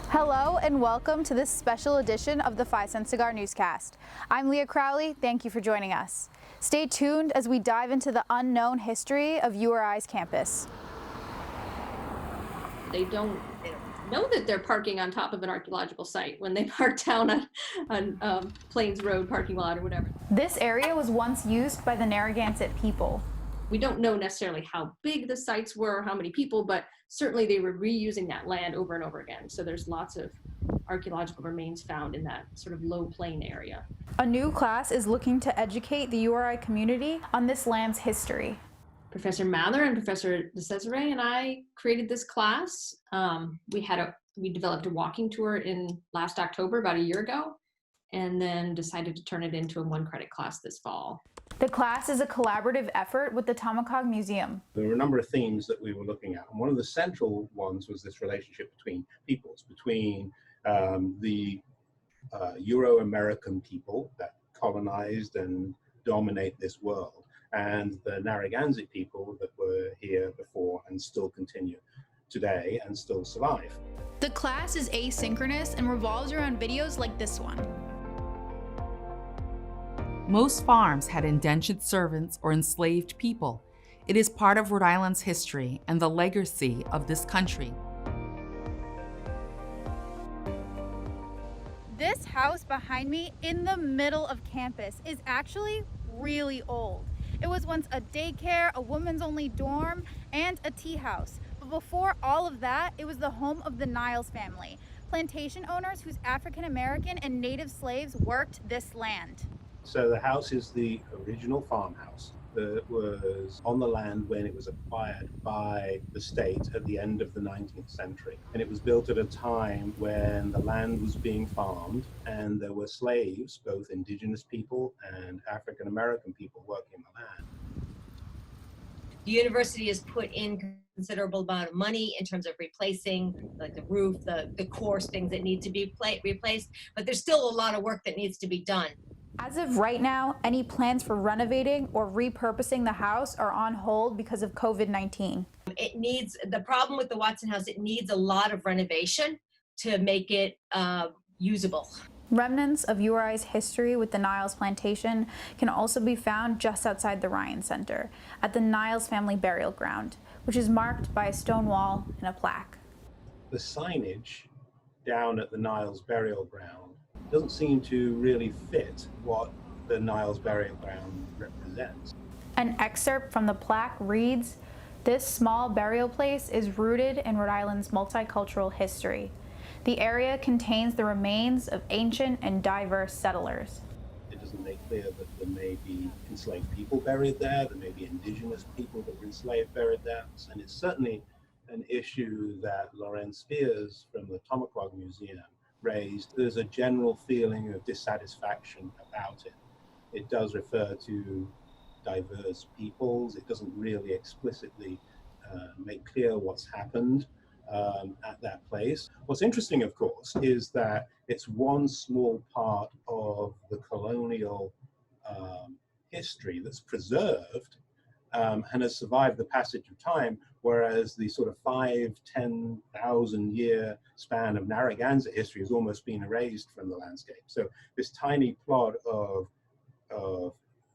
Hello and welcome to this special edition of the 5 Cent Cigar Newscast. I'm Leah Crowley, thank you for joining us. Stay tuned as we dive into the unknown history of URI's campus. They don't know that they're parking on top of an archaeological site when they park down on Plains Road parking lot or whatever. This area was once used by the Narragansett people. We don't know necessarily how big the sites were, how many people, but certainly they were reusing that land over and over again. So there's lots of archaeological remains found in that sort of low plain area. A new class is looking to educate the URI community on this land's history. Professor Mather and Professor DeCesare and I created this class. We developed a walking tour in last October, about a year ago, and then decided to turn it into a 1-credit class this fall. The class is a collaborative effort with the Tomahawk Museum. There were a number of themes that we were looking at, and one of the central ones was this relationship between peoples, between the Euro-American people that colonized and dominate this world, and the Narragansett people that were here before and still continue today and still survive. The class is asynchronous and revolves around videos like this one. Most farms had indentured servants or enslaved people. It is part of Rhode Island's history and the legacy of this country. This house behind me in the middle of campus is actually really old. It was once a daycare, a women's only dorm, and a tea house. But before all of that, it was the home of the Niles family, plantation owners whose African American and native slaves worked this land. So the house is the original farmhouse that was on the land when it was acquired by the state at the end of the 19th century. And it was built at a time when the land was being farmed and there were slaves, both indigenous people and African American people working the land. The university has put in considerable amount of money in terms of replacing like the roof, the coarse things that need to be replaced, but there's still a lot of work that needs to be done. As of right now, any plans for renovating or repurposing the house are on hold because of COVID-19. It needs, the problem with the Watson House, it needs a lot of renovation to make it usable. Remnants of URI's history with the Niles plantation can also be found just outside the Ryan Center at the Niles family burial ground, which is marked by a stone wall and a plaque. The signage down at the Niles burial ground doesn't seem to really fit what the Niles burial ground represents. An excerpt from the plaque reads, "This small burial place is rooted in Rhode Island's multicultural history. The area contains the remains of ancient and diverse settlers." It doesn't make clear that there may be enslaved people buried there may be indigenous people that were enslaved buried there, and it's certainly an issue that Lorenz Spears from the Tomahawk Museum raised. There's a general feeling of dissatisfaction about it. It does refer to diverse peoples. It doesn't really explicitly make clear what's happened at that place. What's interesting, of course, is that it's one small part of the colonial history that's preserved and has survived the passage of time, whereas the sort of 5,000-10,000 year span of Narragansett history has almost been erased from the landscape. So this tiny plot of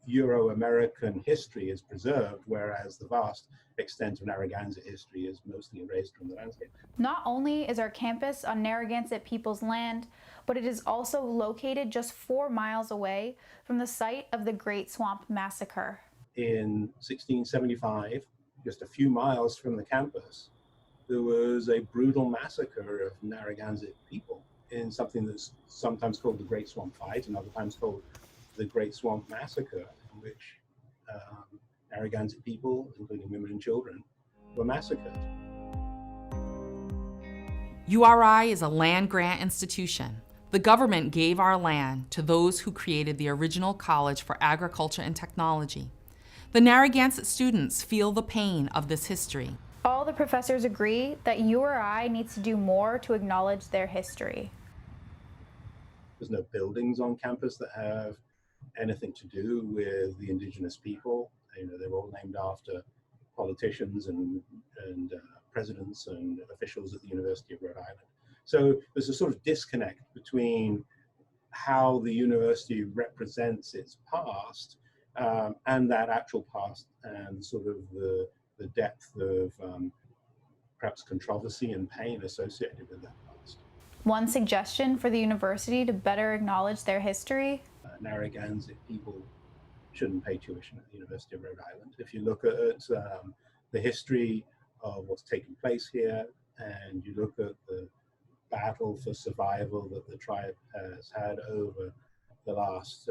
Euro-American history is preserved, whereas the vast extent of Narragansett history is mostly erased from the landscape. Not only is our campus on Narragansett people's land, but it is also located just 4 miles away from the site of the Great Swamp Massacre. In 1675, just a few miles from the campus, there was a brutal massacre of Narragansett people in something that's sometimes called the Great Swamp Fight and other times called the Great Swamp Massacre, in which Narragansett people, including women and children, were massacred. URI is a land grant institution. The government gave our land to those who created the original College for Agriculture and Technology. The Narragansett students feel the pain of this history. All the professors agree that URI needs to do more to acknowledge their history. There's no buildings on campus that have anything to do with the indigenous people. They're all named after politicians and presidents and officials at the University of Rhode Island. So there's a sort of disconnect between how the university represents its past and that actual past, and sort of the depth of perhaps controversy and pain associated with that past. One suggestion for the university to better acknowledge their history? Narragansett people shouldn't pay tuition at the University of Rhode Island. If you look at the history of what's taken place here, and you look at the battle for survival that the tribe has had over the last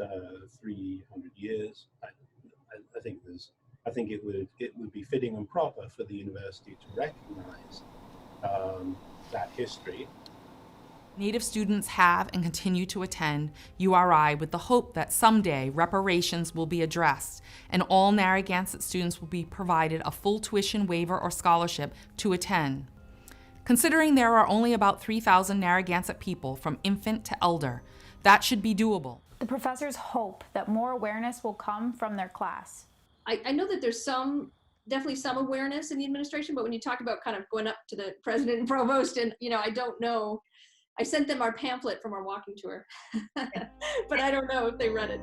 300 years, I think it would be fitting and proper for the university to recognize that history. Native students have and continue to attend URI with the hope that someday reparations will be addressed and all Narragansett students will be provided a full tuition waiver or scholarship to attend. Considering there are only about 3,000 Narragansett people from infant to elder, that should be doable. The professors hope that more awareness will come from their class. I know that there's definitely some awareness in the administration, but when you talk about kind of going up to the president and provost, and I don't know, I sent them our pamphlet from our walking tour, but I don't know if they read it.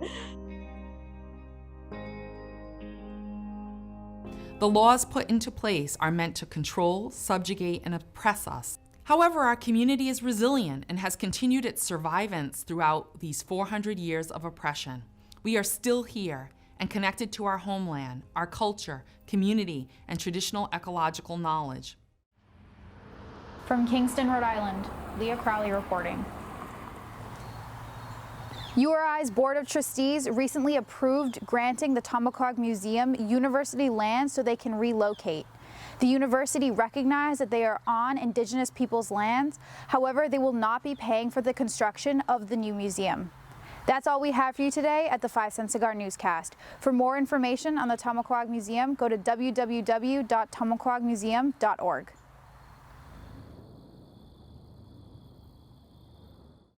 The laws put into place are meant to control, subjugate, and oppress us. However, our community is resilient and has continued its survivance throughout these 400 years of oppression. We are still here and connected to our homeland, our culture, community, and traditional ecological knowledge. From Kingston, Rhode Island, Leah Crowley reporting. URI's Board of Trustees recently approved granting the Tomahawk Museum university land so they can relocate. The university recognized that they are on Indigenous people's lands. However, they will not be paying for the construction of the new museum. That's all we have for you today at the 5 Cent Cigar Newscast. For more information on the Tomahawk Museum, go to www.tomahawkmuseum.org.